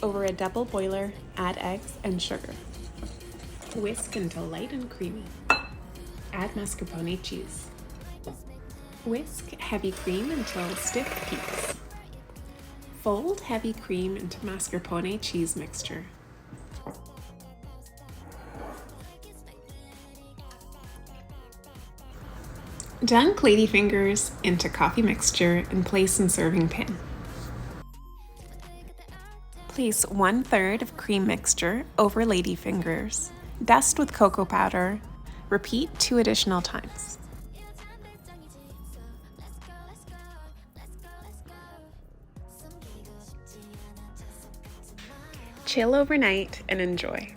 Over a double boiler, add eggs and sugar. Whisk until light and creamy. Add mascarpone cheese. Whisk heavy cream until stiff peaks. Fold heavy cream into mascarpone cheese mixture. Dunk ladyfingers into coffee mixture and place in serving pan. Place 1/3 of cream mixture over ladyfingers. Dust with cocoa powder. Repeat 2 additional times. Chill overnight and enjoy.